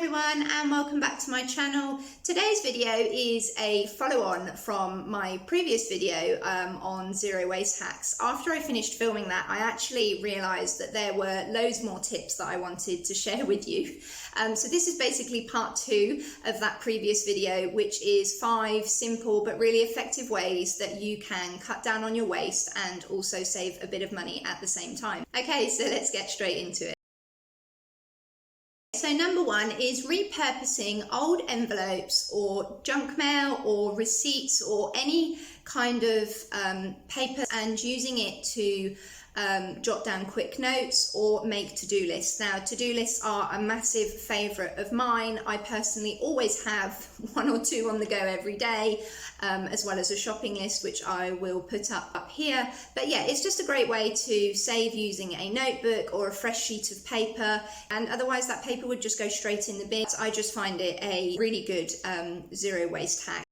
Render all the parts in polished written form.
everyone, and welcome back to my channel. Today's video is a follow-on from my previous video on zero waste hacks. After I finished filming that, I actually realized that there were loads more tips that I wanted to share with you. So this is basically part 2 of that previous video, which is 5 simple but really effective ways that you can cut down on your waste and also save a bit of money at the same time. Okay, so let's get straight into it. So number 1 is repurposing old envelopes or junk mail or receipts or any kind of paper and using it to jot down quick notes or make to-do lists. Now, to-do lists are a massive favourite of mine. I personally always have 1 or 2 on the go every day, as well as a shopping list, which I will put up here. But yeah, it's just a great way to save using a notebook or a fresh sheet of paper, and otherwise that paper would just go straight in the bin. I just find it a really good zero waste hack.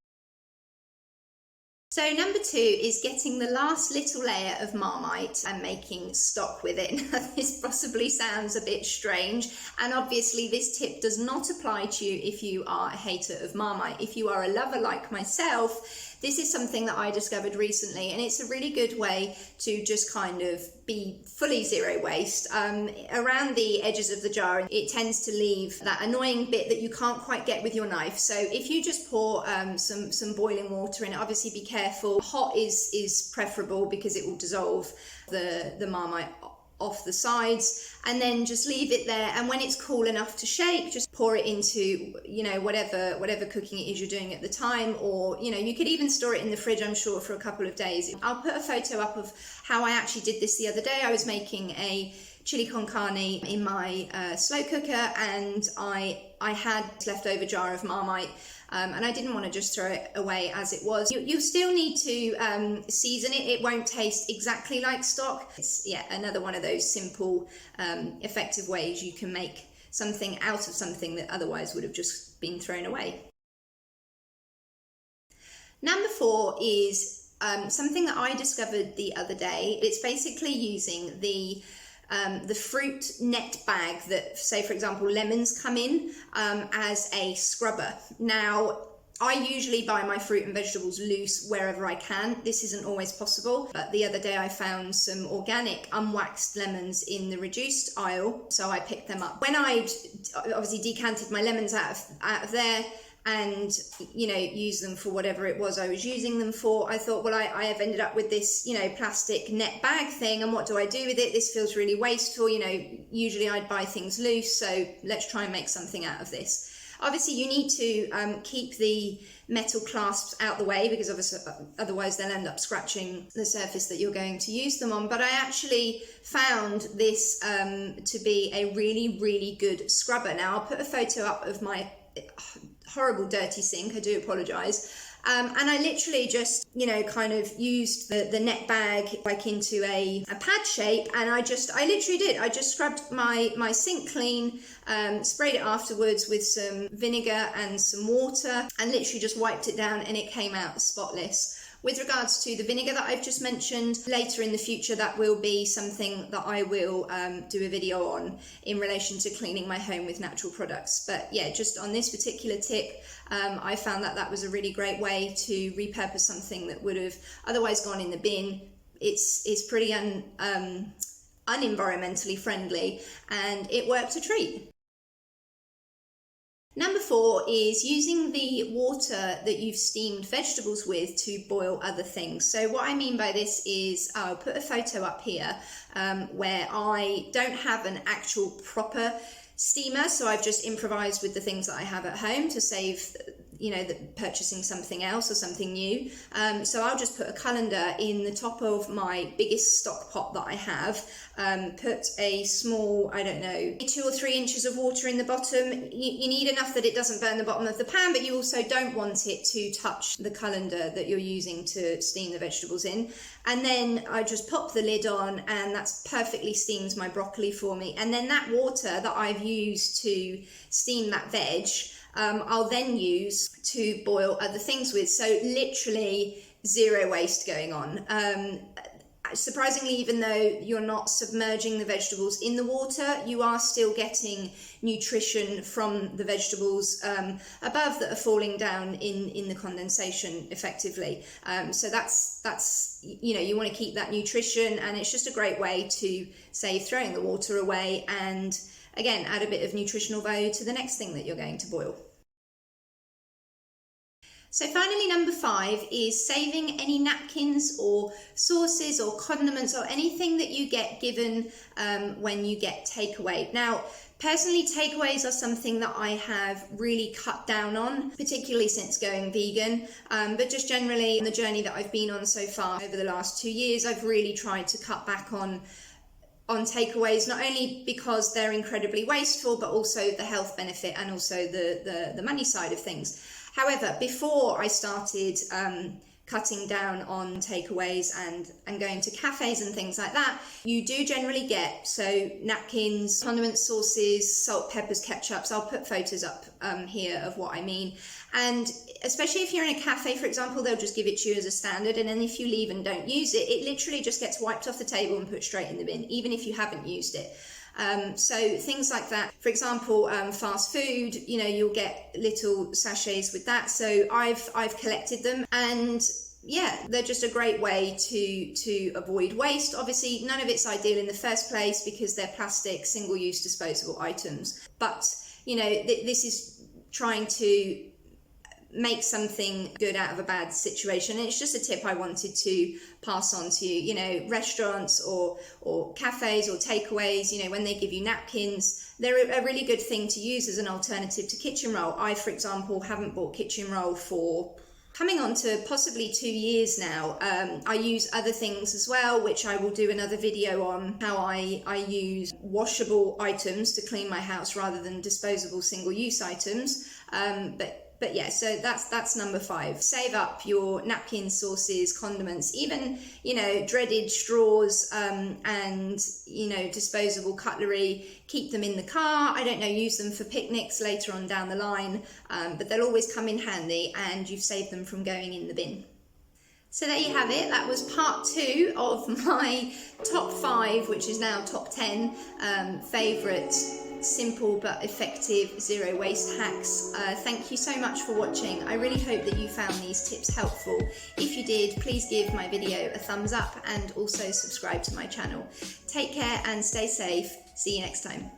So number 2 is getting the last little layer of Marmite and making stock with it. Now, this possibly sounds a bit strange, and obviously this tip does not apply to you if you are a hater of Marmite. If you are a lover like myself, this is something that I discovered recently, and it's a really good way to just kind of be fully zero waste. Around the edges of the jar, it tends to leave that annoying bit that you can't quite get with your knife. So if you just pour some boiling water in it, obviously be careful. Hot is preferable because it will dissolve the Marmite off the sides, and then just leave it there, and when it's cool enough to shake, just pour it into, you know, whatever cooking it is you're doing at the time, or, you know, you could even store it in the fridge, I'm sure, for a couple of days. I'll put a photo up of how I actually did this the other day. I was making a chili con carne in my slow cooker, and I had leftover jar of Marmite, and I didn't want to just throw it away as it was. You still need to season it. It won't taste exactly like stock. It's, yeah, another one of those simple, effective ways you can make something out of something that otherwise would have just been thrown away. Number 4 is something that I discovered the other day. It's basically using the fruit net bag that, say for example, lemons come in as a scrubber. Now, I usually buy my fruit and vegetables loose wherever I can. This isn't always possible, but the other day I found some organic unwaxed lemons in the reduced aisle, so I picked them up. When I'd obviously decanted my lemons out of there and, you know, use them for whatever it was I was using them for, I thought, well, I have ended up with this, you know, plastic net bag thing, and what do I do with it? This feels really wasteful. You know, usually I'd buy things loose, so let's try and make something out of this. Obviously you need to keep the metal clasps out the way, because obviously otherwise they'll end up scratching the surface that you're going to use them on. But I actually found this to be a really, really good scrubber. Now, I'll put a photo up of my horrible dirty sink, I do apologise, and I literally just, you know, kind of used the net bag like into a pad shape, and I literally did, I just scrubbed my sink clean, sprayed it afterwards with some vinegar and some water, and literally just wiped it down, and it came out spotless. With regards to the vinegar that I've just mentioned, later in the future that will be something that I will do a video on in relation to cleaning my home with natural products. But yeah, just on this particular tip, I found that was a really great way to repurpose something that would have otherwise gone in the bin. It's pretty unenvironmentally friendly, and it worked a treat. Number 4 is using the water that you've steamed vegetables with to boil other things. So what I mean by this is, I'll put a photo up here where I don't have an actual proper steamer, so I've just improvised with the things that I have at home to save, you know, purchasing something else or something new. So I'll just put a colander in the top of my biggest stock pot that I have, put a small, I don't know, 2 or 3 inches of water in the bottom. You need enough that it doesn't burn the bottom of the pan, but you also don't want it to touch the colander that you're using to steam the vegetables in. And then I just pop the lid on, and that's perfectly steams my broccoli for me. And then that water that I've used to steam that veg, I'll then use to boil other things with. So literally zero waste going on. surprisingly, even though you're not submerging the vegetables in the water, you are still getting nutrition from the vegetables above that are falling down in the condensation effectively. So that's you want to keep that nutrition, and it's just a great way to save throwing the water away, and again, add a bit of nutritional value to the next thing that you're going to boil. So finally, number 5 is saving any napkins or sauces or condiments or anything that you get given when you get takeaway. Now, personally, takeaways are something that I have really cut down on, particularly since going vegan, but just generally in the journey that I've been on so far over the last 2 years, I've really tried to cut back on takeaways, not only because they're incredibly wasteful, but also the health benefit and also the money side of things. However, before I started cutting down on takeaways and going to cafes and things like that, you do generally get, so napkins, condiments, sauces, salt, peppers, ketchups. I'll put photos up here of what I mean. And especially if you're in a cafe, for example, they'll just give it to you as a standard, and then if you leave and don't use it, it literally just gets wiped off the table and put straight in the bin, even if you haven't used it. So things like that. For example, fast food, you'll get little sachets with that. So I've collected them, and yeah, they're just a great way to avoid waste. Obviously, none of it's ideal in the first place because they're plastic, single-use, disposable items. But this is trying to make something good out of a bad situation, and it's just a tip I wanted to pass on to you. Restaurants or cafes or takeaways, when they give you napkins, they're a really good thing to use as an alternative to kitchen roll. I, for example, haven't bought kitchen roll for coming on to possibly 2 years now. I use other things as well, which I will do another video on, how I use washable items to clean my house rather than disposable single-use items. But yeah, so that's number 5. Save up your napkins, sauces, condiments, even, dreaded straws and, disposable cutlery. Keep them in the car. I don't know, use them for picnics later on down the line, but they'll always come in handy, and you've saved them from going in the bin. So there you have it. That was part 2 of my top 5, which is now top 10 favourite simple but effective zero waste hacks. Thank you so much for watching. I really hope that you found these tips helpful. If you did, please give my video a thumbs up and also subscribe to my channel. Take care and stay safe. See you next time.